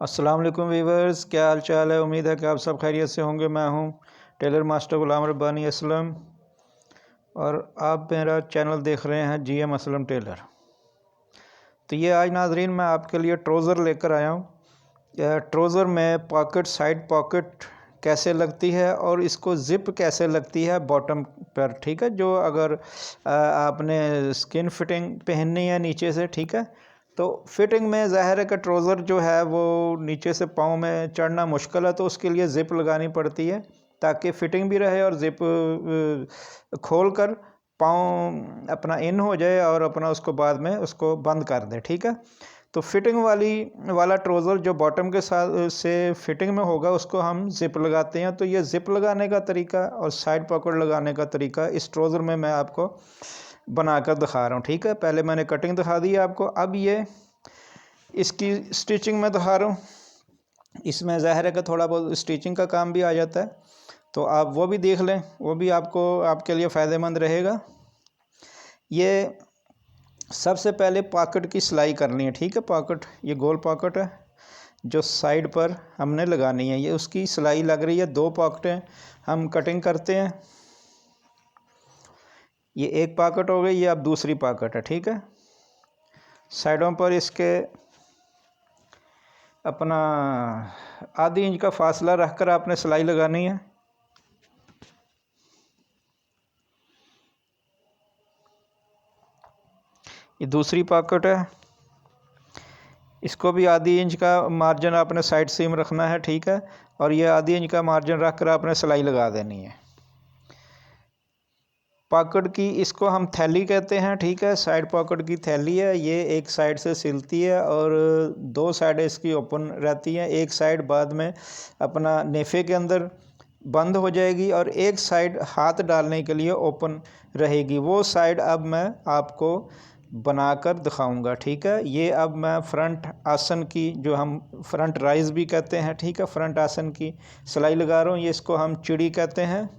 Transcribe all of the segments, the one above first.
अस्सलाम वालेकुम वीवर्स, क्या हाल चाल है। उम्मीद है कि आप सब खैरियत से होंगे। मैं हूं टेलर मास्टर गुलाम रब्बानी असलम और आप मेरा चैनल देख रहे हैं जीएम असलम टेलर। तो ये आज नाजरीन मैं आपके लिए ट्रोज़र लेकर आया हूं। ट्रोज़र में पॉकेट, साइड पॉकेट कैसे लगती है और इसको ज़िप कैसे लगती है बॉटम पर, ठीक है। जो अगर आपने स्किन फिटिंग पहननी है नीचे से, ठीक है, तो फिटिंग में ज़ाहिर है कि ट्रोज़र जो है वो नीचे से पाँव में चढ़ना मुश्किल है, तो उसके लिए ज़िप लगानी पड़ती है ताकि फ़िटिंग भी रहे और ज़िप खोल कर पाँव अपना इन हो जाए और अपना उसको बाद में उसको बंद कर दें, ठीक है। तो फिटिंग वाला ट्रोज़र जो बॉटम के साथ से फिटिंग में होगा उसको हम ज़िप लगाते हैं। तो ये ज़िप लगाने का तरीका और साइड पॉकेट लगाने का तरीका इस ट्रोज़र में मैं आपको बनाकर दिखा रहा हूँ, ठीक है। पहले मैंने कटिंग दिखा दी है आपको, अब ये इसकी स्टिचिंग में दिखा रहा हूँ। इसमें ज़ाहिर है कि थोड़ा बहुत स्टिचिंग का काम भी आ जाता है, तो आप वो भी देख लें, वो भी आपके लिए फ़ायदेमंद रहेगा। ये सबसे पहले पॉकेट की सिलाई करनी है, ठीक है। पॉकेट, ये गोल पॉकेट है जो साइड पर हमने लगानी है, ये उसकी सिलाई लग रही है। 2 पॉकेटें हम कटिंग करते हैं। ये एक पॉकेट हो गई, ये अब दूसरी पॉकेट है, ठीक है। साइडों पर इसके अपना आधी इंच का फासला रखकर आपने सिलाई लगानी है। ये दूसरी पॉकेट है, इसको भी आधी इंच का मार्जिन आपने साइड सीम रखना है, ठीक है। और ये आधी इंच का मार्जिन रख कर आपने सिलाई लगा देनी है। पॉकेट की इसको हम थैली कहते हैं, ठीक है। साइड पॉकेट की थैली है, ये एक साइड से सिलती है और 2 साइडें इसकी ओपन रहती हैं। एक साइड बाद में अपना नेफे के अंदर बंद हो जाएगी और एक साइड हाथ डालने के लिए ओपन रहेगी। वो साइड अब मैं आपको बनाकर दिखाऊंगा, ठीक है। ये अब मैं फ्रंट आसन की, जो हम फ्रंट राइज भी कहते हैं, ठीक है, फ्रंट आसन की सिलाई लगा रहा हूँ। ये इसको हम चिड़ी कहते हैं।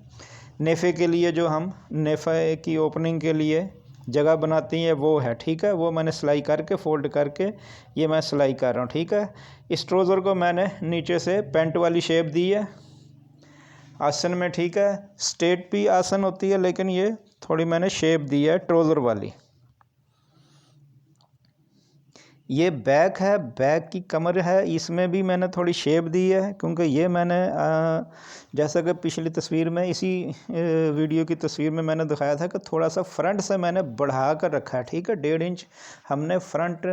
नेफ़े के लिए जो हम नेफ़े की ओपनिंग के लिए जगह बनाती हैं वो है, ठीक है। वो मैंने सिलाई करके फोल्ड करके ये मैं सिलाई कर रहा हूँ, ठीक है। इस ट्रोज़र को मैंने नीचे से पेंट वाली शेप दी है आसन में, ठीक है। स्ट्रेट भी आसन होती है लेकिन ये थोड़ी मैंने शेप दी है ट्रोज़र वाली। ये बैक है, बैक की कमर है, इसमें भी मैंने थोड़ी शेप दी है क्योंकि ये मैंने जैसा कि पिछली तस्वीर में, इसी वीडियो की तस्वीर में मैंने दिखाया था कि थोड़ा सा फ्रंट से मैंने बढ़ा कर रखा है, ठीक है। 1.5 इंच हमने फ्रंट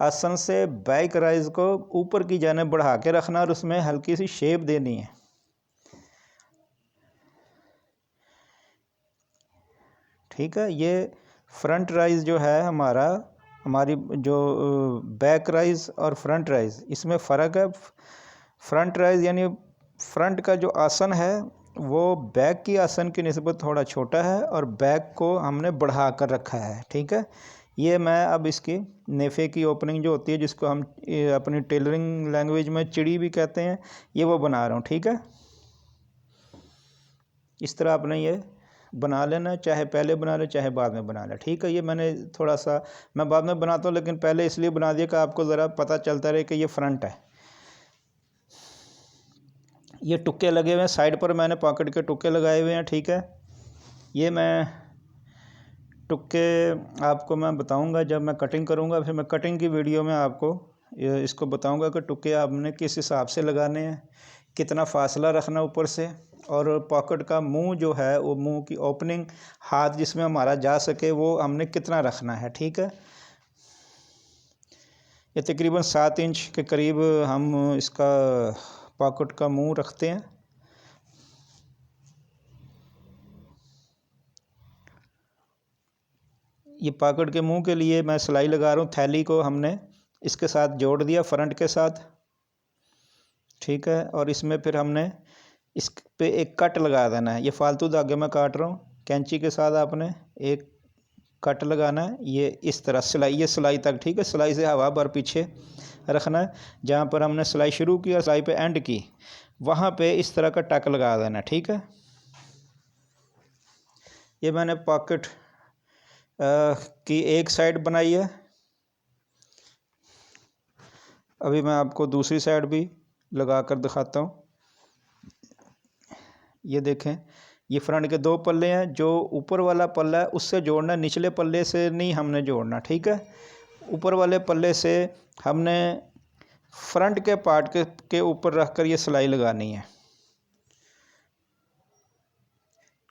आसन से बैक राइज को ऊपर की जाने बढ़ा के रखना और उसमें हल्की सी शेप देनी है, ठीक है। ये फ्रंट राइज जो है हमारी जो बैक राइज और फ्रंट राइज, इसमें फ़र्क है। फ्रंट राइज यानी फ्रंट का जो आसन है वो बैक की आसन की निस्बत थोड़ा छोटा है और बैक को हमने बढ़ा कर रखा है, ठीक है। ये मैं अब इसकी नेफ़े की ओपनिंग जो होती है, जिसको हम अपनी टेलरिंग लैंग्वेज में चिड़ी भी कहते हैं, ये वो बना रहा हूँ, ठीक है। इस तरह आपने ये बना लेना, चाहे पहले बना ले चाहे बाद में बना ले, ठीक है। ये मैंने थोड़ा सा, मैं बाद में बनाता हूँ लेकिन पहले इसलिए बना दिया कि आपको ज़रा पता चलता रहे कि ये फ्रंट है। ये टुक्के लगे हुए हैं साइड पर, मैंने पॉकेट के टुक्के लगाए हुए हैं, ठीक है। ये मैं टुक्के आपको मैं बताऊंगा जब मैं कटिंग करूंगा, फिर मैं कटिंग की वीडियो में आपको इसको बताऊंगा कि टुक्के आपने किस हिसाब से लगाने हैं, कितना फासला रखना ऊपर से, और पॉकेट का मुंह जो है वो मुंह की ओपनिंग, हाथ जिसमें हमारा जा सके, वो हमने कितना रखना है, ठीक है। ये तकरीबन 7 इंच के करीब हम इसका पॉकेट का मुंह रखते हैं। ये पॉकेट के मुंह के लिए मैं सिलाई लगा रहा हूँ। थैली को हमने इसके साथ जोड़ दिया फ्रंट के साथ, ठीक है। और इसमें फिर हमने इस पे एक कट लगा देना है। ये फालतू धागे में काट रहा हूँ, कैंची के साथ आपने एक कट लगाना है। ये इस तरह सिलाई, ये सिलाई तक, ठीक है। सिलाई से हवा भर पीछे रखना है। जहाँ पर हमने सिलाई शुरू की और सिलाई पे एंड की, वहाँ पे इस तरह का टक लगा देना, ठीक है। ये मैंने पॉकेट की एक साइड बनाई है अभी मैं आपको दूसरी साइड भी लगा कर दिखाता हूँ। ये देखें, ये फ्रंट के 2 पल्ले हैं। जो ऊपर वाला पल्ला है उससे जोड़ना, निचले पल्ले से नहीं हमने जोड़ना, ठीक है। ऊपर वाले पल्ले से हमने फ्रंट के पार्ट के ऊपर रख कर ये सिलाई लगानी है।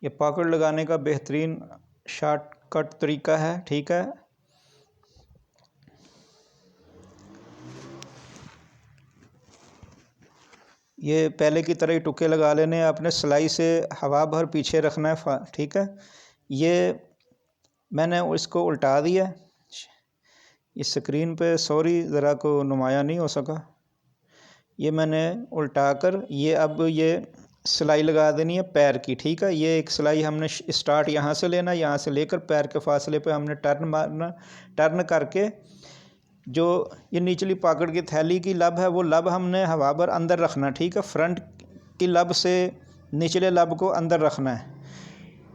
ये पॉकेट लगाने का बेहतरीन शॉर्टकट तरीका है, ठीक है। ये पहले की तरह ही टुके लगा लेने हैं आपने। सिलाई से हवा भर पीछे रखना है, ठीक है। ये मैंने इसको उल्टा दिया। इस स्क्रीन पे सॉरी ज़रा को नुमाया नहीं हो सका। ये मैंने उल्टा कर ये अब ये सिलाई लगा देनी है पैर की, ठीक है। ये एक सिलाई हमने स्टार्ट यहाँ से लेना, यहाँ से लेकर पैर के फासले पे हमने टर्न मारना। टर्न करके जो ये निचली पॉकेट की थैली की लब है, वो लब हमने हवा भर अंदर रखना, ठीक है। फ्रंट की लब से निचले लब को अंदर रखना है।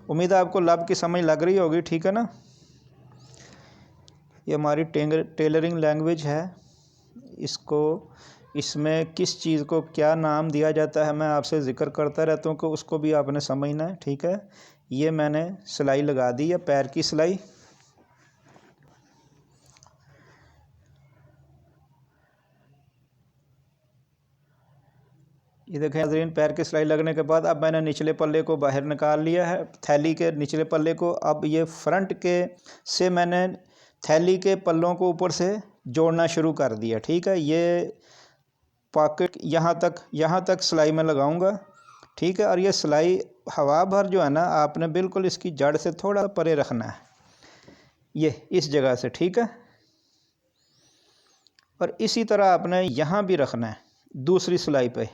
उम्मीद है आपको लब की समझ लग रही होगी, ठीक है ना। ये हमारी टेलरिंग लैंग्वेज है। इसमें किस चीज़ को क्या नाम दिया जाता है मैं आपसे ज़िक्र करता रहता हूँ कि उसको भी आपने समझना है, ठीक है। ये मैंने सिलाई लगा दी है, पैर की सिलाई। ये देखें नाज़रीन, पैर की सिलाई लगने के बाद अब मैंने निचले पल्ले को बाहर निकाल लिया है, थैली के निचले पल्ले को। अब ये फ्रंट के से मैंने थैली के पल्लों को ऊपर से जोड़ना शुरू कर दिया, ठीक है। ये पॉकेट यहाँ तक सिलाई में लगाऊंगा, ठीक है। और ये सिलाई हवा भर जो है ना, आपने बिल्कुल इसकी जड़ से थोड़ा परे रखना है, ये इस जगह से, ठीक है। और इसी तरह आपने यहाँ भी रखना है दूसरी सिलाई पे।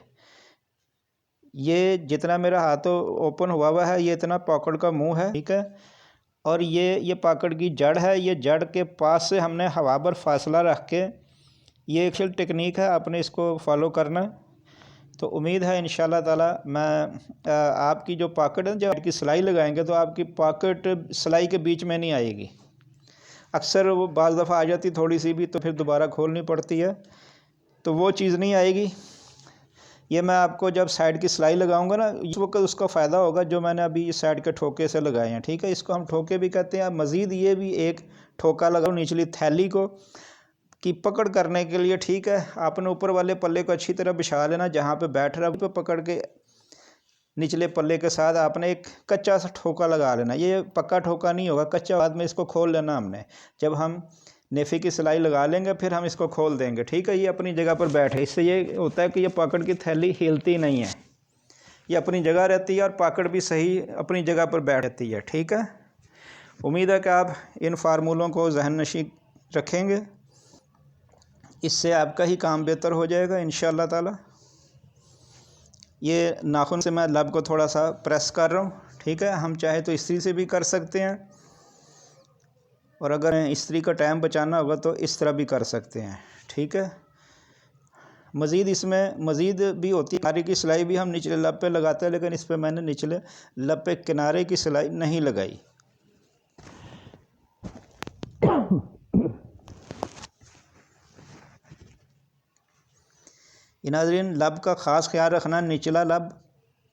ये जितना मेरा हाथ ओपन हुआ है, ये इतना पॉकेट का मुंह है, ठीक है। और ये पॉकेट की जड़ है। ये जड़ के पास से हमने हवा भर फासला रख के, ये एक टेक्निक है, आपने इसको फॉलो करना। तो उम्मीद है इंशाल्लाह ताला मैं आपकी जो पॉकेट है, जब आपकी सिलाई लगाएंगे तो आपकी पॉकेट सिलाई के बीच में नहीं आएगी। अक्सर वो बाज़ दफ़ा आ जाती थोड़ी सी भी, तो फिर दोबारा खोलनी पड़ती है, तो वो चीज़ नहीं आएगी। ये मैं आपको जब साइड की सिलाई लगाऊंगा ना, इस वक्त उसका फ़ायदा होगा जो मैंने अभी इस साइड के ठोके से लगाए हैं, ठीक है। इसको हम ठोके भी कहते हैं। मज़ीद ये भी एक ठोका लगाओ निचली थैली को की पकड़ करने के लिए, ठीक है। आपने ऊपर वाले पल्ले को अच्छी तरह बिछा लेना, जहाँ पे बैठ रहा है पे पकड़ के निचले पल्ले के साथ आपने एक कच्चा सा ठोका लगा लेना। ये पक्का ठोका नहीं होगा, कच्चा। बाद में इसको खोल लेना हमने। जब हम नेफी की सिलाई लगा लेंगे फिर हम इसको खोल देंगे, ठीक है। ये अपनी जगह पर बैठे। इससे ये होता है कि ये पॉकेट की थैली हिलती नहीं है, ये अपनी जगह रहती है और पॉकेट भी सही अपनी जगह पर बैठती है, ठीक है। उम्मीद है कि आप इन फार्मूलों को जहन नशीं रखेंगे, इससे आपका ही काम बेहतर हो जाएगा इंशाअल्लाह ताला। ये नाखून से मैं लब को थोड़ा सा प्रेस कर रहा हूँ, ठीक है। हम चाहे तो इस्त्री से भी कर सकते हैं, और अगर इस्त्री का टाइम बचाना होगा तो इस तरह भी कर सकते हैं, ठीक है। मज़ीद इसमें मज़ीद भी होती है। किनारे की सिलाई भी हम निचले लब पे लगाते हैं, लेकिन इस पर मैंने निचले लब पे किनारे की सिलाई नहीं लगाई। नाज़रीन, लब का ख़ास ख्याल रखना। निचला लब,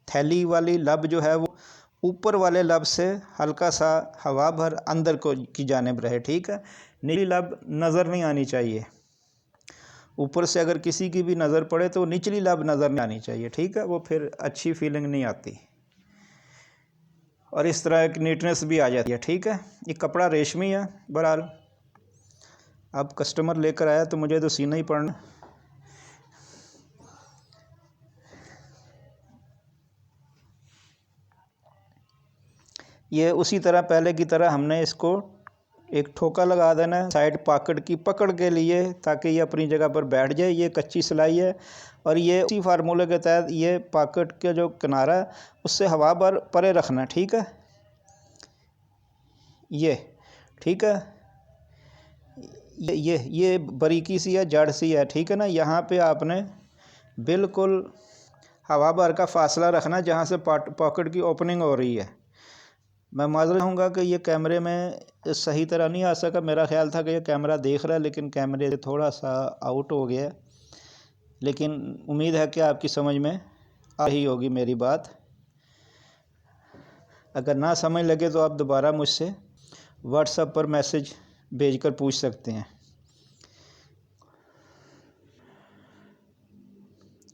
थैली वाली लब जो है, वो ऊपर वाले लब से हल्का सा हवा भर अंदर को की जानिब रहे, ठीक है। नीली लब नज़र नहीं आनी चाहिए। ऊपर से अगर किसी की भी नज़र पड़े तो निचली लब नज़र नहीं आनी चाहिए, ठीक है। वो फिर अच्छी फीलिंग नहीं आती और इस तरह एक नीटनेस भी आ जाती है, ठीक है। ये कपड़ा रेशमी है। बहरहाल अब कस्टमर लेकर आया तो मुझे तो सीना ही पड़ना। ये उसी तरह पहले की तरह हमने इसको एक ठोका लगा देना है साइड पॉकेट की पकड़ के लिए, ताकि ये अपनी जगह पर बैठ जाए। ये कच्ची सिलाई है और ये उसी फार्मूले के तहत ये पॉकेट का जो किनारा है उससे हवा भर परे रखना, ठीक है। ये ठीक है। ये बारीकी सी है, जड़ सी है, ठीक है ना। यहाँ पे आपने बिल्कुल हवा भर का फासला रखना जहाँ से पॉकेट की ओपनिंग हो रही है। मैं माज़रत हूँगा कि ये कैमरे में सही तरह नहीं आ सका। मेरा ख्याल था कि ये कैमरा देख रहा है, लेकिन कैमरे से थोड़ा सा आउट हो गया। लेकिन उम्मीद है कि आपकी समझ में आ रही होगी मेरी बात। अगर ना समझ लगे तो आप दोबारा मुझसे व्हाट्सएप पर मैसेज भेजकर पूछ सकते हैं।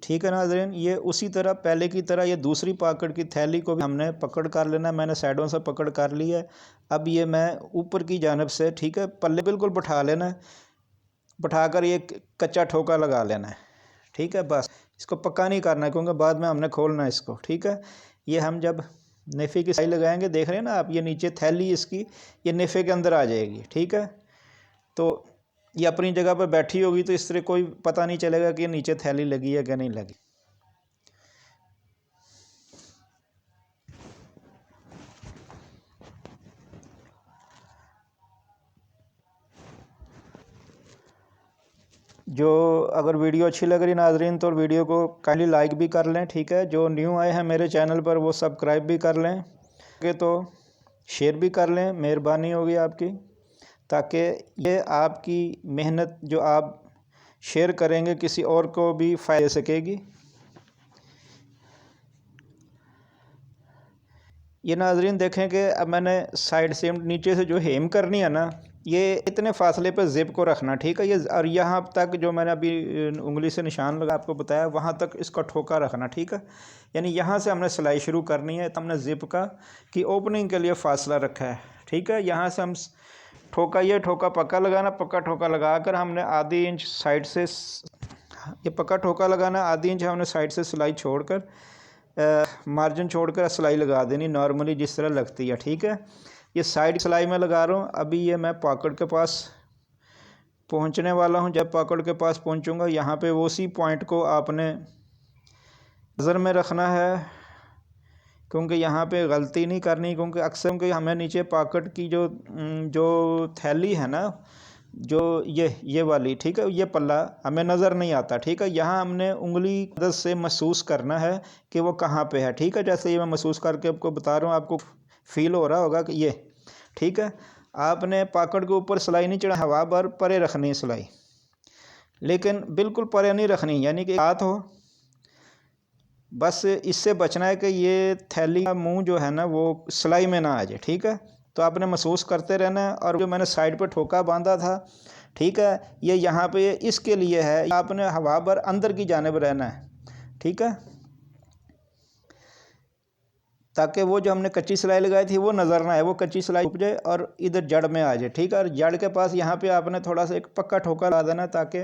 ठीक है नाज़रीन, ये उसी तरह पहले की तरह ये दूसरी पाकड़ की थैली को भी हमने पकड़ कर लेना। मैंने साइडों से पकड़ कर ली है। अब ये मैं ऊपर की जानब से, ठीक है, पल्ले बिल्कुल बैठा लेना है, बैठाकर ये कच्चा ठोका लगा लेना है। ठीक है, बस इसको पक्का नहीं करना है क्योंकि बाद में हमने खोलना है इसको। ठीक है, ये हम जब नेफ़े की सिलाई लगाएंगे, देख रहे हैं ना आप, ये नीचे थैली इसकी ये नेफ़े के अंदर आ जाएगी। ठीक है, तो ये अपनी जगह पर बैठी होगी तो इस तरह कोई पता नहीं चलेगा कि ये नीचे थैली लगी है कि नहीं लगी। जो अगर वीडियो अच्छी लग रही नाजरीन तो वीडियो को काइंडली लाइक भी कर लें। ठीक है, जो न्यू आए हैं मेरे चैनल पर वो सब्सक्राइब भी कर लें, तो शेयर भी कर लें, मेहरबानी होगी आपकी, ताकि ये आपकी मेहनत जो आप शेयर करेंगे किसी और को भी फ़ायदा दे सकेगी। ये नाजरीन देखें कि अब मैंने साइड से नीचे से जो हेम करनी है ना, ये इतने फासले पर ज़िप को रखना। ठीक है, ये और यहाँ तक जो मैंने अभी उंगली से निशान लगा आपको बताया वहाँ तक इसका ठोका रखना। ठीक है, यानी यहाँ से हमने सिलाई शुरू करनी है तो हमने ज़िप का की ओपनिंग के लिए फ़ासला रखा है। ठीक है, यहाँ से हम ठोका, ये ठोका पक्का लगाना, पक्का ठोका लगा कर हमने आधी इंच साइड से, ये पक्का ठोका लगाना, आधी इंच हमने साइड से सिलाई छोड़कर मार्जिन छोड़कर सिलाई लगा देनी नॉर्मली जिस तरह लगती है। ठीक है, ये साइड सिलाई में लगा रहा हूँ। अभी ये मैं पॉकेट के पास पहुँचने वाला हूँ। जब पॉकेट के पास पहुँचूँगा यहाँ पे वो उसी पॉइंट को आपने नज़र में रखना है, क्योंकि यहाँ पे गलती नहीं करनी, क्योंकि अक्सर क्योंकि हमें नीचे पॉकेट की जो थैली है ना, जो ये वाली, ठीक है, ये पल्ला हमें नज़र नहीं आता। ठीक है, यहाँ हमने उंगली की मदद से महसूस करना है कि वो कहाँ पे है। ठीक है, जैसे ये मैं महसूस करके आपको बता रहा हूँ, आपको फील हो रहा होगा कि ये, ठीक है, आपने पॉकेट के ऊपर सिलाई नहीं चढ़ा, हवा भर परे रखनी है सिलाई, लेकिन बिल्कुल परे नहीं रखनी, यानी कि हाथ हो, बस इससे बचना है कि ये थैली का मुंह जो है ना वो सिलाई में ना आ जाए। ठीक है, तो आपने महसूस करते रहना है। और जो मैंने साइड पे ठोका बांधा था, ठीक है, ये यहाँ पे इसके लिए है, आपने हवा भर अंदर की जानिब रहना है। ठीक है, ताकि वो जो हमने कच्ची सिलाई लगाई थी वो नज़र ना आए, वो कच्ची सिलाई उप जाए और इधर जड़ में आ जाए। ठीक है, और जड़ के पास यहाँ पे आपने थोड़ा सा एक पक्का ठोका ला देना, ताकि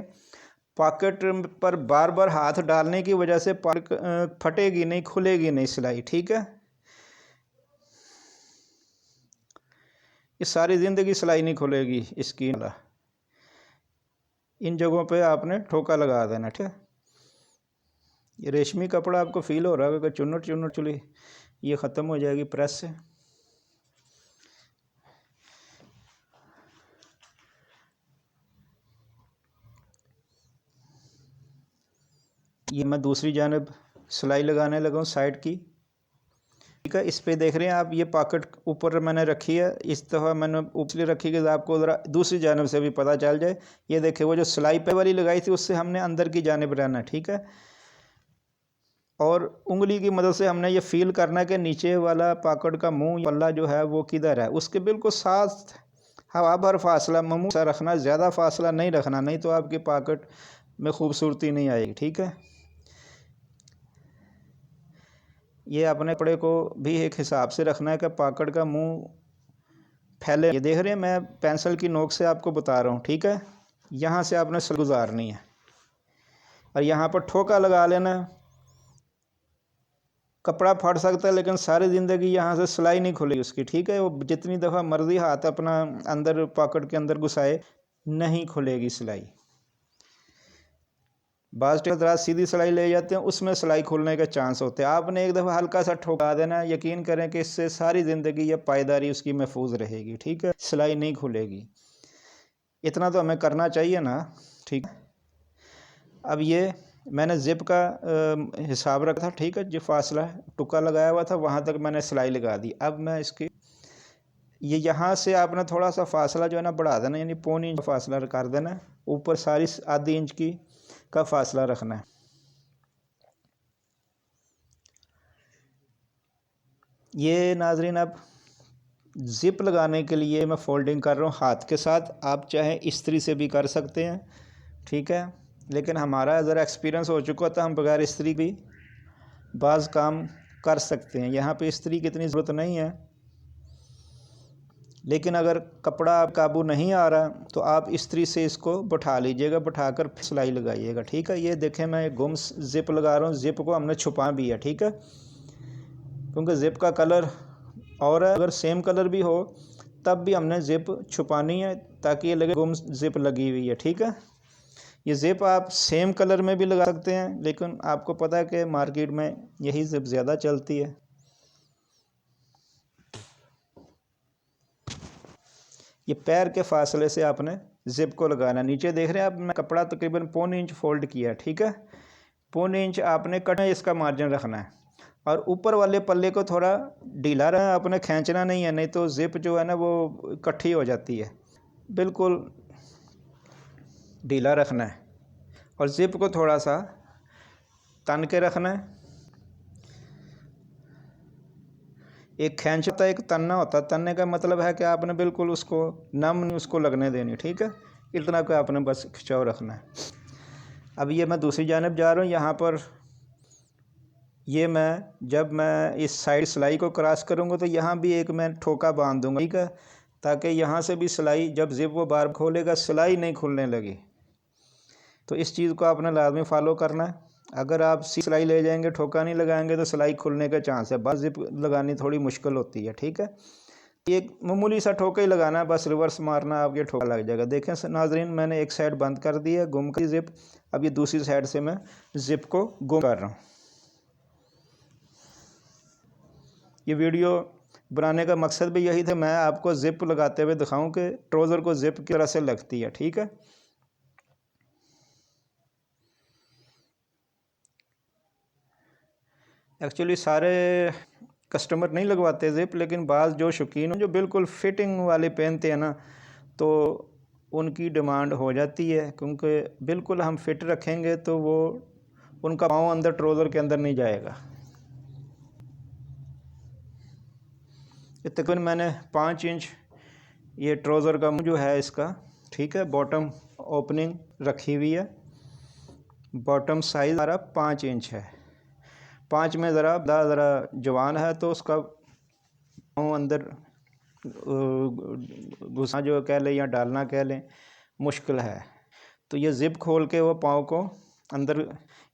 पॉकेट पर बार बार हाथ डालने की वजह से फटेगी नहीं, खुलेगी नहीं सिलाई। ठीक है, ये सारी ज़िंदगी सिलाई नहीं खुलेगी इसकी, इन जगहों पे आपने ठोका लगा देना। ठीक है, ये रेशमी कपड़ा आपको फील हो रहा है कि चुन्नट चुली ये ख़त्म हो जाएगी प्रेस से। ये मैं दूसरी जानब सिलाई लगाने लगा हूँ साइड की। ठीक है, इस पे देख रहे हैं आप, ये पॉकेट ऊपर मैंने रखी है, इस दफ़ा मैंने ऊपर रखी कि आपको ज़रा दूसरी जानब से भी पता चल जाए। ये देखिए, वो जो सिलाई पे वाली लगाई थी उससे हमने अंदर की जानब रहना। ठीक है, और उंगली की मदद से हमने ये फील करना है कि नीचे वाला पॉकेट का मुंह पल्ला जो है वो किधर है, उसके बिल्कुल साथ हवा भर फासला मुँह से रखना, ज़्यादा फासला नहीं रखना, नहीं तो आपकी पॉकेट में खूबसूरती नहीं आएगी। ठीक है, ये अपने कपड़े को भी एक हिसाब से रखना है कि पॉकेट का मुंह फैले। ये देख रहे हैं, मैं पेंसिल की नोक से आपको बता रहा हूँ। ठीक है, यहाँ से आपने सिल गुजारनी है और यहाँ पर ठोका लगा लेना। कपड़ा फट सकता है लेकिन सारी ज़िंदगी यहाँ से सिलाई नहीं खुलेगी उसकी। ठीक है, वो जितनी दफ़ा मर्ज़ी हाथ अपना अंदर पॉकेट के अंदर घुसाए, नहीं खुलेगी सिलाई। बाज़ हज़रात सीधी सिलाई ले जाते हैं, उसमें सिलाई खुलने के चांस होते हैं। आपने एक दफ़ा हल्का सा ठोका देना, यकीन करें कि इससे सारी ज़िंदगी ये पायदारी उसकी महफूज रहेगी। ठीक है, सिलाई नहीं खुलेगी, इतना तो हमें करना चाहिए ना। ठीक है, अब ये मैंने ज़िप का हिसाब रखा था। ठीक है, जो फासला टुक्का लगाया हुआ था वहाँ तक मैंने सिलाई लगा दी। अब मैं इसकी ये यहाँ से आपने थोड़ा सा फासला जो है ना बढ़ा देना, यानी पौनी इंच फासला कर देना। ऊपर सारी आधी इंच की का फासला रखना है। ये नाजरीन अब ज़िप लगाने के लिए मैं फ़ोल्डिंग कर रहा हूँ हाथ के साथ, आप चाहे इस्त्री से भी कर सकते हैं, ठीक है। लेकिन हमारा ज़रा एक्सपीरियंस हो चुका था, हम बगैर इस्त्री भी बाज़ काम कर सकते हैं। यहाँ पे इस्त्री की इतनी ज़रूरत नहीं है, लेकिन अगर कपड़ा काबू नहीं आ रहा तो आप इस्त्री से इसको बैठा लीजिएगा, बैठाकर सिलाई लगाइएगा, ठीक है। ये देखें मैं गुम ज़िप लगा रहा हूँ, ज़िप को हमने छुपा भी है, ठीक है, क्योंकि ज़िप का कलर और है, अगर सेम कलर भी हो तब भी हमने ज़िप छुपानी है ताकि ये लगे गुम ज़िप लगी हुई है, ठीक है। ये ज़िप आप सेम कलर में भी लगा सकते हैं, लेकिन आपको पता है कि मार्केट में यही ज़िप ज़्यादा चलती है। ये पैर के फासले से आपने ज़िप को लगाना। नीचे देख रहे हैं आप, मैं कपड़ा तकरीबन 1.25 इंच फोल्ड किया है, ठीक है। 1.25 इंच आपने कट में इसका मार्जिन रखना है, और ऊपर वाले पल्ले को थोड़ा ढीला रहा, आपने खींचना नहीं है, नहीं तो ज़िप जो है ना वो इकट्ठी हो जाती है। बिल्कुल ढीला रखना है और ज़िप को थोड़ा सा तन के रखना है। एक खींच होता है, एक तनना होता है। तनने का मतलब है कि आपने बिल्कुल उसको नम नहीं उसको लगने देनी, ठीक है, इतना को आपने बस खिंचाव रखना है। अब ये मैं दूसरी जानब जा रहा हूँ, यहाँ पर ये जब मैं इस साइड सिलाई को क्रॉस करूँगा तो यहाँ भी एक मैं ठोका बांध दूँगा, ठीक है, ताकि यहाँ से भी सिलाई जब ज़िप वो बार खोलेगा सिलाई नहीं खुलने लगी। तो इस चीज़ को आपने लाजमी फॉलो करना है। अगर आप सिलाई ले जाएंगे, ठोका नहीं लगाएंगे तो सिलाई खुलने का चांस है, बस ज़िप लगानी थोड़ी मुश्किल होती है, ठीक है। एक मामूली सा ठोका ही लगाना है, बस रिवर्स मारना, आपके ठोका लग जाएगा। देखें नाजरीन, मैंने एक साइड बंद कर दी है गुम की ज़िप, अब ये दूसरी साइड से मैं ज़िप को गुम कर रहा हूँ। ये वीडियो बनाने का मकसद भी यही था, मैं आपको ज़िप लगाते हुए दिखाऊं कि ट्राउज़र को ज़िप की तरह से लगती है, ठीक है। एक्चुअली सारे कस्टमर नहीं लगवाते ज़िप, लेकिन बाज़ जो शौकीन हैं जो बिल्कुल फिटिंग वाले पहनते हैं ना, तो उनकी डिमांड हो जाती है, क्योंकि बिल्कुल हम फिट रखेंगे तो वो उनका पाँव अंदर ट्राउज़र के अंदर नहीं जाएगा। तकरीबन मैंने 5 इंच ये ट्राउज़र का जो है इसका, ठीक है, बॉटम ओपनिंग रखी हुई है। बॉटम साइज़ हमारा 5 इंच है। 5 में ज़रा जवान है तो उसका पाँव अंदर घुसा जो कह लें या डालना कह लें मुश्किल है। तो ये ज़िप खोल के वो पाँव को अंदर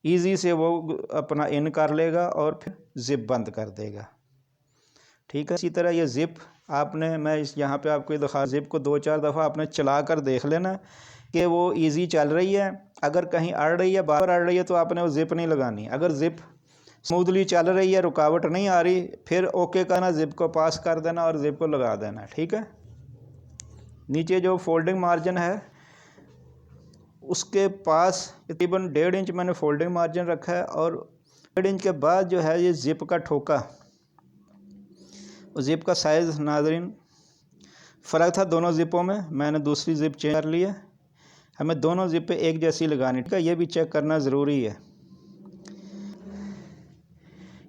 ईज़ी से वो अपना इन कर लेगा और फिर ज़िप बंद कर देगा, ठीक है। इसी तरह ये ज़िप आपने, मैं इस यहाँ पे आपको दिखा, ज़िप को 2-4 दफ़ा आपने चला कर देख लेना कि वो इजी चल रही है। अगर कहीं अड़ रही है, बार अड़ रही है, तो आपने वो ज़िप नहीं लगानी। अगर ज़िप स्मूथली चल रही है, रुकावट नहीं आ रही, फिर ओके करना, ज़िप को पास कर देना और ज़िप को लगा देना, ठीक है। नीचे जो फोल्डिंग मार्जिन है उसके पास तकरीबन 1.5 इंच मैंने फोल्डिंग मार्जिन रखा है, और 1.5 इंच के बाद जो है ये ज़िप का ठोका, ज़िप का साइज़ नाज़रीन फ़र्क था दोनों ज़िपों में, मैंने दूसरी ज़िप चेंज कर ली है। हमें दोनों ज़िपें एक जैसी लगानी, ठीक है, ये भी चेक करना ज़रूरी है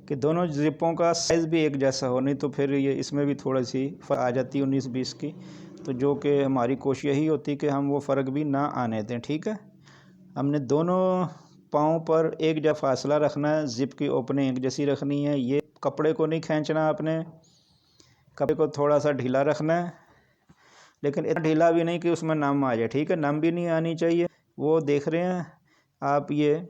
कि दोनों ज़िपों का साइज़ भी एक जैसा हो, नहीं तो फिर ये इसमें भी थोड़ी सी फ़र्क आ जाती है 19-20 की। तो जो कि हमारी कोशिश यही होती है कि हम वो फ़र्क भी ना आने दें, ठीक है। हमने दोनों पाँव पर एक जैसा फासला रखना है, ज़िप की ओपनिंग एक जैसी रखनी है। ये कपड़े को नहीं खींचना, आपने कपड़े को थोड़ा सा ढीला रखना है, लेकिन इतना ढीला भी नहीं कि उसमें नम आ जाए, ठीक है, नम भी नहीं आनी चाहिए। वो देख रहे हैं आप, ये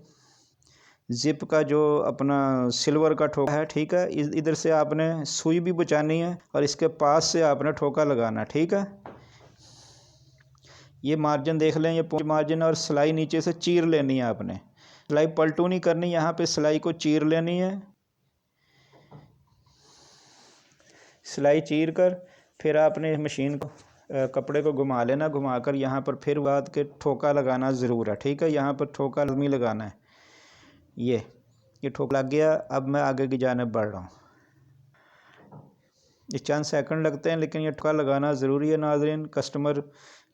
ज़िप का जो अपना सिल्वर का ठोका है, ठीक है, इधर से आपने सुई भी बचानी है और इसके पास से आपने ठोका लगाना, ठीक है। ये मार्जिन देख लें, ये मार्जिन, और सिलाई नीचे से चीर लेनी है आपने, सिलाई पलटू नहीं करनी, यहाँ पे सिलाई को चीर लेनी है। सिलाई चीर कर फिर आपने मशीन को कपड़े को घुमा लेना, घुमाकर यहाँ पर फिर बाद के ठोका लगाना ज़रूर है, ठीक है। यहाँ पर ठोका लाजमी लगाना है। ये ठोका लग गया। अब मैं आगे की जानिब बढ़ रहा हूँ। ये चंद सेकंड लगते हैं, लेकिन ये ठोका लगाना ज़रूरी है नाज़रीन। कस्टमर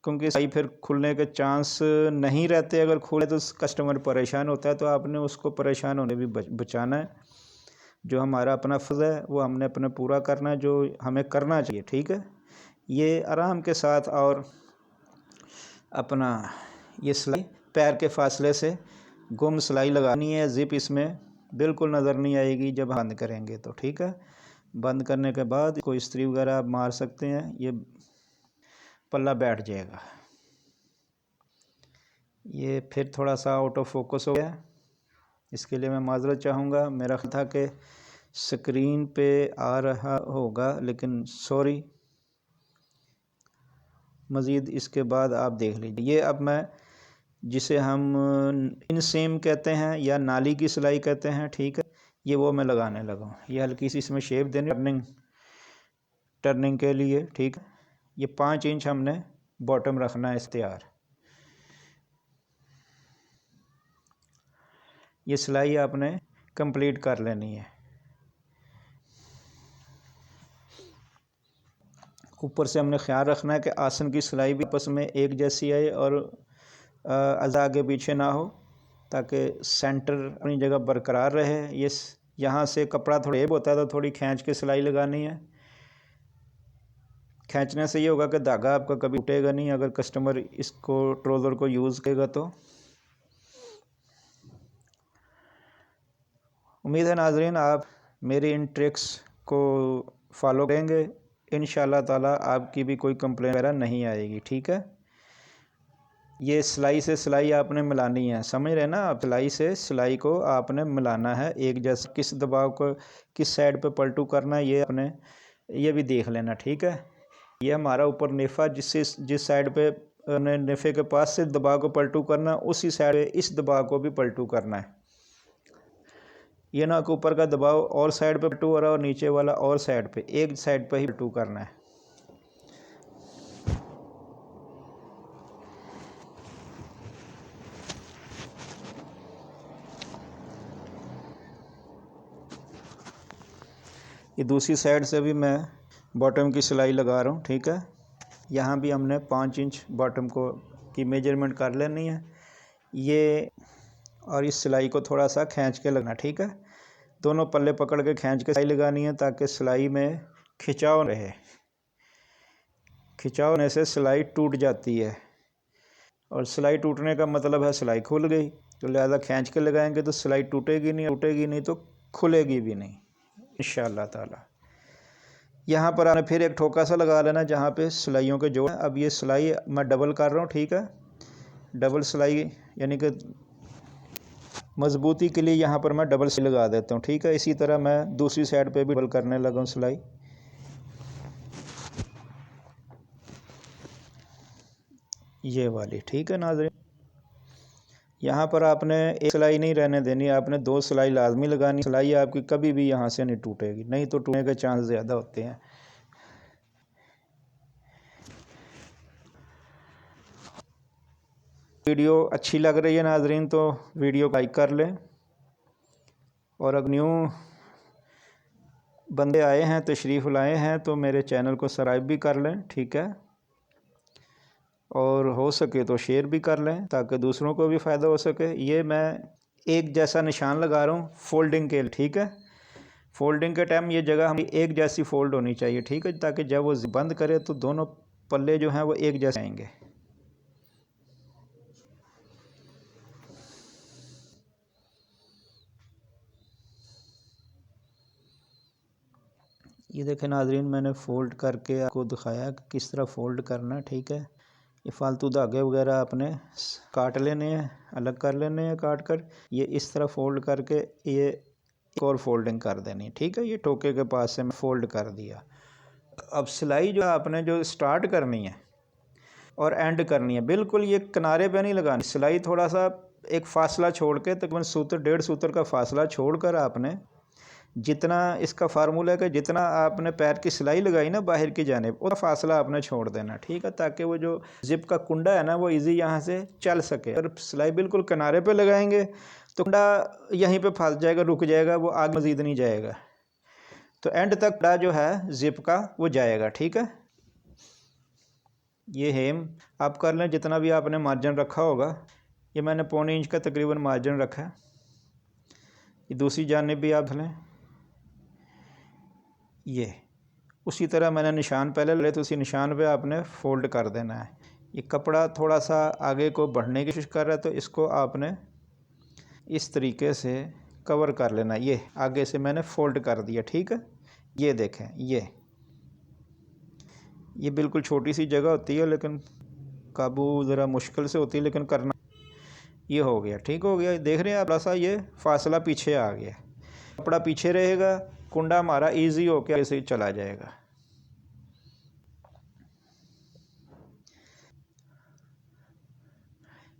क्योंकि सिलाई फिर खुलने के चांस नहीं रहते। अगर खुले तो कस्टमर परेशान होता है, तो आपने उसको परेशान होने भी बचाना है। जो हमारा अपना फ़र्ज़ है वो हमने अपना पूरा करना है, जो हमें करना चाहिए। ठीक है, ये आराम के साथ और अपना ये सिलाई पैर के फासले से गुम सिलाई लगानी है। ज़िप इसमें बिल्कुल नज़र नहीं आएगी जब बंद करेंगे तो। ठीक है, बंद करने के बाद कोई इस्त्री वगैरह आप मार सकते हैं, ये पल्ला बैठ जाएगा। ये फिर थोड़ा सा आउट ऑफ फोकस हो गया, इसके लिए मैं माज़रत चाहूँगा। मेरा ख्याल था कि स्क्रीन पे आ रहा होगा, लेकिन सॉरी। मज़ीद इसके बाद आप देख लीजिए। ये अब मैं जिसे हम इनसेम कहते हैं या नाली की सिलाई कहते हैं, ठीक है, ये वो मैं लगाने लगा हूँ। ये हल्की सी इसमें शेप देने टर्निंग के लिए। ठीक है, ये 5 इंच हमने बॉटम रखना है तैयार। ये सिलाई आपने कंप्लीट कर लेनी है। ऊपर से हमने ख्याल रखना है कि आसन की सिलाई भी आपस में एक जैसी आए और अज़ा आगे पीछे ना हो, ताकि सेंटर अपनी जगह बरकरार रहे। ये यहाँ से कपड़ा थोड़ा एब होता है तो थोड़ी खींच के सिलाई लगानी है। खींचने से ये होगा कि धागा आपका कभी टूटेगा नहीं अगर कस्टमर इसको ट्राउज़र को यूज़ करेगा तो। उम्मीद है नाज़रीन आप मेरी इन ट्रिक्स को फॉलो करेंगे। इंशाअल्लाह ताला आपकी भी कोई कंप्लेन वगैरह नहीं आएगी। ठीक है, ये सिलाई से सिलाई आपने मिलानी है, समझ रहे हैं ना आप? सिलाई से सिलाई को आपने मिलाना है एक जैसे। किस दबाव को किस साइड पे पलटू करना है ये आपने ये भी देख लेना। ठीक है, ये हमारा ऊपर नेफ़ा जिस साइड पे नेफ़े के पास से दबाव को पलटू करना, उसी साइड पे इस दबाव को भी पलटू करना है। ये ना कि ऊपर का दबाव और साइड पे पलटू हो रहा है और नीचे वाला और साइड पे, एक साइड पे ही पलटू करना है। ये दूसरी साइड से भी मैं बॉटम की सिलाई लगा रहा हूँ। ठीक है, यहाँ भी हमने 5 इंच बॉटम को की मेजरमेंट कर लेनी है ये, और इस सिलाई को थोड़ा सा खींच के लगना। ठीक है, दोनों पल्ले पकड़ के खींच के सिलाई लगानी है ताकि सिलाई में खिंचाव रहे। खिंचाव होने से सिलाई टूट जाती है और सिलाई टूटने का मतलब है सिलाई खुल गई। तो लिहाजा खींच के लगाएंगे तो सिलाई टूटेगी नहीं तो खुलेगी भी नहीं इंशाअल्लाह ताला। यहाँ पर आपने फिर एक ठोका सा लगा लेना जहाँ पे सिलाइयों के जोड़। अब ये सिलाई मैं डबल कर रहा हूँ। ठीक है, डबल सिलाई यानी कि मज़बूती के लिए यहाँ पर मैं डबल सिलाई लगा देता हूँ। ठीक है, इसी तरह मैं दूसरी साइड पे भी डबल करने लगा हूँ सिलाई। ये वाली। ठीक है नाज़रीन, यहाँ पर आपने एक सिलाई नहीं रहने देनी, आपने 2 सिलाई लाजमी लगानी। सिलाई आपकी कभी भी यहाँ से नहीं टूटेगी, नहीं तो टूटने के चांस ज़्यादा होते हैं। वीडियो अच्छी लग रही है नाज़रीन तो वीडियो लाइक कर लें, और अगर न्यू बंदे आए हैं तशरीफ़ लाए हैं तो मेरे चैनल को सब्सक्राइब भी कर लें। ठीक है, और हो सके तो शेयर भी कर लें ताकि दूसरों को भी फ़ायदा हो सके। ये मैं एक जैसा निशान लगा रहा हूँ फोल्डिंग के। ठीक है, फोल्डिंग के टाइम ये जगह हमें एक जैसी फ़ोल्ड होनी चाहिए। ठीक है, ताकि जब वो बंद करे तो दोनों पल्ले जो हैं वो एक जैसे आएंगे। ये देखें नाज़रीन, मैंने फ़ोल्ड करके आपको दिखाया कि किस तरह फ़ोल्ड करना। ठीक है, ये फालतू धागे वगैरह आपने काट लेने हैं, अलग कर लेने हैं काट कर। ये इस तरह फ़ोल्ड करके ये एक और फोल्डिंग कर देनी। ठीक है, ये टोके के पास से मैं फ़ोल्ड कर दिया। अब सिलाई जो आपने जो स्टार्ट करनी है और एंड करनी है, बिल्कुल ये किनारे पे नहीं लगानी। सिलाई थोड़ा सा एक फ़ासला छोड़ के, तकरीबन सूत्र 1.5 सूत्र का फ़ासला छोड़कर आपने जितना इसका फार्मूला है कि जितना आपने पैर की सिलाई लगाई ना बाहर की जानिब, उतना फासला आपने छोड़ देना। ठीक है, ताकि वो जो ज़िप का कुंडा है ना वो इजी यहाँ से चल सके। अगर सिलाई बिल्कुल किनारे पे लगाएंगे तो कुंडा यहीं पे फंस जाएगा, रुक जाएगा, वो आगे मज़ीद नहीं जाएगा। तो एंड तक कुंडा जो है ज़िप का वो जाएगा। ठीक है, ये हेम आप कर लें जितना भी आपने मार्जिन रखा होगा। ये मैंने 1.25 इंच का तकरीबन मार्जिन रखा है। ये दूसरी जानिब भी आप लें, ये उसी तरह मैंने निशान पहले ले तो उसी निशान पे आपने फ़ोल्ड कर देना है। ये कपड़ा थोड़ा सा आगे को बढ़ने की कोशिश कर रहा है तो इसको आपने इस तरीके से कवर कर लेना। ये आगे से मैंने फ़ोल्ड कर दिया, ठीक है। ये देखें, ये बिल्कुल छोटी सी जगह होती है लेकिन काबू ज़रा मुश्किल से होती है, लेकिन करना। ये हो गया, ठीक हो गया। देख रहे हैं आप, थोड़ा सा ये फासला पीछे आ गया, कपड़ा पीछे रहेगा, कुंडा हमारा ईजी होकर ऐसे ही चला जाएगा।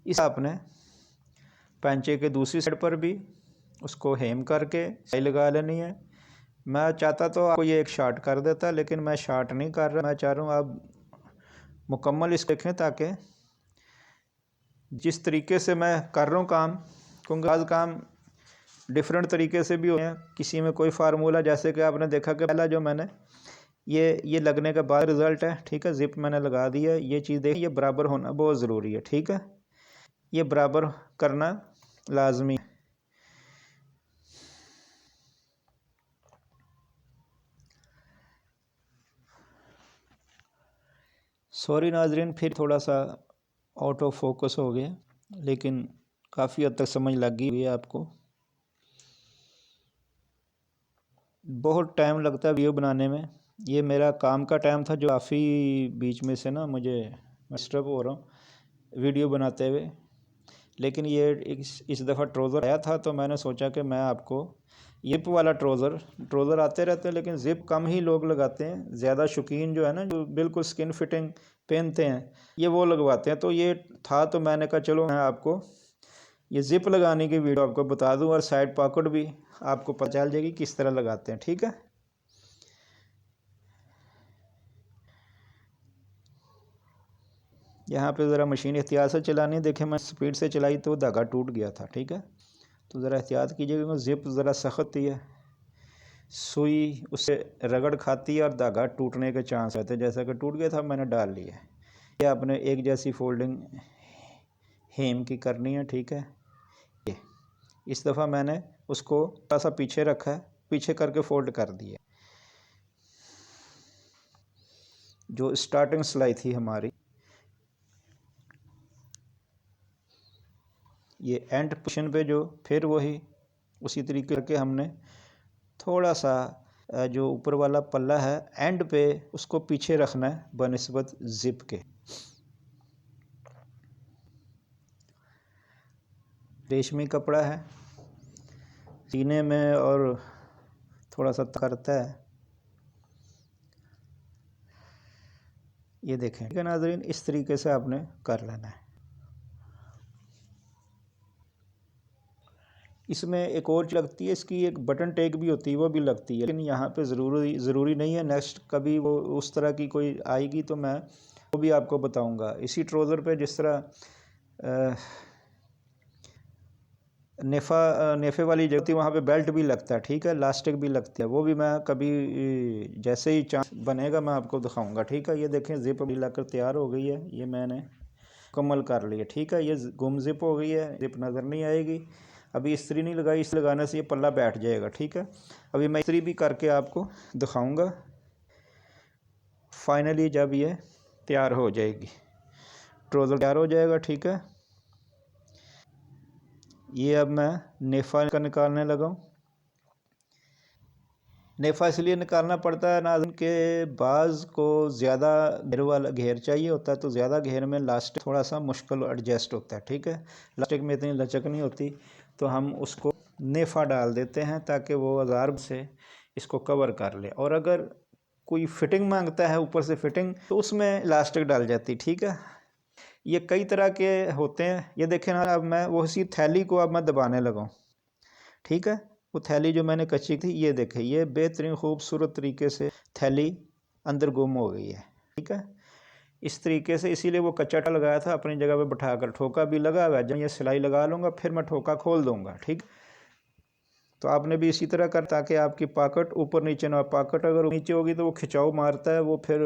इस आपने पैंचे के दूसरी साइड पर भी उसको हेम करके सिलाई लगा लेनी है। मैं चाहता तो आपको ये एक शार्ट कर देता, लेकिन मैं शार्ट नहीं कर रहा। मैं चाह रहा हूँ आप मुकम्मल इसको देखें ताकि जिस तरीके से मैं कर रहा हूँ काम, क्योंकि आज काम डिफरेंट तरीके से भी होते हैं, किसी में कोई फार्मूला, जैसे कि आपने देखा कि पहला जो मैंने ये लगने के बाद रिज़ल्ट है, ठीक है। ज़िप मैंने लगा दी है। ये चीज़ देखिए, ये बराबर होना बहुत ज़रूरी है, ठीक है। ये बराबर करना लाजमी है। सॉरी नाजरीन, फिर थोड़ा सा आउट ऑफ फोकस हो गया, लेकिन काफ़ी हद तक समझ लग गई है आपको। बहुत टाइम लगता है वीडियो बनाने में। ये मेरा काम का टाइम था जो काफ़ी बीच में से ना मुझे डिस्टर्ब हो रहा हूँ वीडियो बनाते हुए। लेकिन ये इस दफ़ा ट्राउज़र आया था तो मैंने सोचा कि मैं आपको ज़िप वाला ट्राउज़र आते रहते हैं, लेकिन ज़िप कम ही लोग लगाते हैं। ज़्यादा शौकीन जो है ना, जो बिल्कुल स्किन फिटिंग पहनते हैं, ये वो लगवाते हैं। तो ये था तो मैंने कहा चलो मैं आपको ये ज़िप लगाने की वीडियो आपको बता दूं, और साइड पॉकेट भी आपको पता चल जाएगी किस तरह लगाते हैं, ठीक है। यहाँ पे ज़रा मशीन एहतियात से चलानी है। देखें, मैं स्पीड से चलाई तो धागा टूट गया था, ठीक है। तो ज़रा एहतियात कीजिएगा क्योंकि ज़िप ज़रा सख्त ही है, सुई उससे रगड़ खाती है और धागा टूटने के चांस रहते हैं। जैसा कि टूट गया था, मैंने डाल लिया। ये आपने एक जैसी फोल्डिंग हेम की करनी है, ठीक है। ये इस दफ़ा मैंने उसको थोड़ा सा पीछे रखा है, पीछे करके फोल्ड कर दिया। जो स्टार्टिंग सिलाई थी हमारी, ये एंड पोजीशन पे जो फिर वही उसी तरीके करके हमने थोड़ा सा जो ऊपर वाला पल्ला है एंड पे उसको पीछे रखना है बनिस्बत ज़िप के। रेशमी कपड़ा है, सीने में और थोड़ा सा करता है। ये देखें, ठीक है नाज़रीन, इस तरीके से आपने कर लेना है। इसमें एक और चीज़ लगती है, इसकी एक बटन टेक भी होती है, वो भी लगती है, लेकिन यहाँ पे ज़रूरी नहीं है। नेक्स्ट कभी वो उस तरह की कोई आएगी तो मैं वो भी आपको बताऊँगा। इसी ट्राउज़र पे जिस तरह नेफ़े वाली जगह थी, वहाँ पे बेल्ट भी लगता है, ठीक है, इलास्टिक भी लगती है। वो भी मैं कभी जैसे ही चांस बनेगा मैं आपको दिखाऊंगा, ठीक है। ये देखें, ज़िप भी लगाकर तैयार हो गई है। ये मैंने मुकम्मल कर लिया, ठीक है। ये गुम ज़िप हो गई है, ज़िप नज़र नहीं आएगी। अभी इस्त्री नहीं लगाई, इस लगाने से ये पल्ला बैठ जाएगा, ठीक है। अभी मैं इस्त्री भी करके आपको दिखाऊँगा फाइनली जब ये तैयार हो जाएगी, ट्राउज़र तैयार हो जाएगा, ठीक है। ये अब मैं नेफ़ा का निकालने लगा हूँ। नेफ़ा इसलिए निकालना पड़ता है नाज़रीन के बाज़ को ज़्यादा घेर वाला घेर चाहिए होता है, तो ज़्यादा घेर में लास्टिक थोड़ा सा मुश्किल एडजस्ट होता है, ठीक है। लास्टिक में इतनी लचक नहीं होती, तो हम उसको नेफ़ा डाल देते हैं ताकि वो अज़ार से इसको कवर कर ले। और अगर कोई फिटिंग मांगता है ऊपर से फिटिंग, तो उसमें इलास्टिक डाल जाती, ठीक है। ये कई तरह के होते हैं। ये देखें ना, अब मैं वो उसी थैली को अब मैं दबाने लगा, ठीक है। वो थैली जो मैंने कच्ची थी, ये देखें, ये बेहतरीन खूबसूरत तरीके से थैली अंदर गुम हो गई है, ठीक है। इस तरीके से, इसीलिए वो कच्चा लगाया था अपनी जगह पे बिठाकर। ठोका भी लगा हुआ है, जब ये सिलाई लगा लूँगा फिर मैं ठोका खोल दूँगा, ठीक। तो आपने भी इसी तरह कर, ताकि आपकी पॉकेट ऊपर नीचे ना, पॉकेट अगर नीचे होगी तो वो खिंचाव मारता है, वो फिर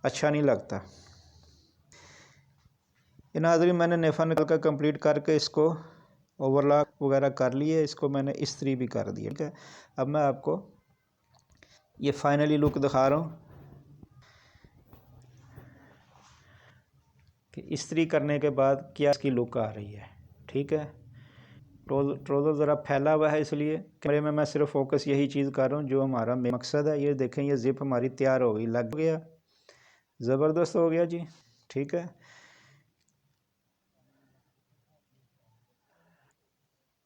अच्छा नहीं लगता। ये नाज़रीन मैंने नेफा निकल कर कंप्लीट करके इसको ओवरलॉक वगैरह कर लिए, इसको मैंने इस्त्री भी कर दिया। ठीक है, अब मैं आपको ये फाइनली लुक दिखा रहा हूँ कि इस्त्री करने के बाद क्या इसकी लुक आ रही है। ठीक है, ट्रोज़र ज़रा फैला हुआ है, इसलिए कैमरे में मैं सिर्फ फोकस यही चीज़ कर रहा हूँ जो हमारा मकसद है। ये देखें, ये ज़िप हमारी तैयार हो गई, लग गया, ज़बरदस्त हो गया जी। ठीक है,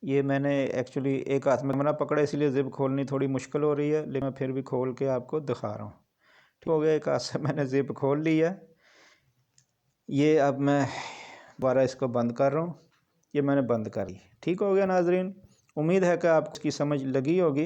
ये मैंने एक्चुअली एक हाथ में कैमरा पकड़ा, इसलिए ज़िप खोलनी थोड़ी मुश्किल हो रही है, लेकिन मैं फिर भी खोल के आपको दिखा रहा हूँ। ठीक हो गया, एक हाथ से मैंने ज़िप खोल ली है। ये अब मैं दोबारा इसको बंद कर रहा हूँ, ये मैंने बंद कर ली। ठीक हो गया नाजरीन, उम्मीद है कि आपको इसकी समझ लगी होगी।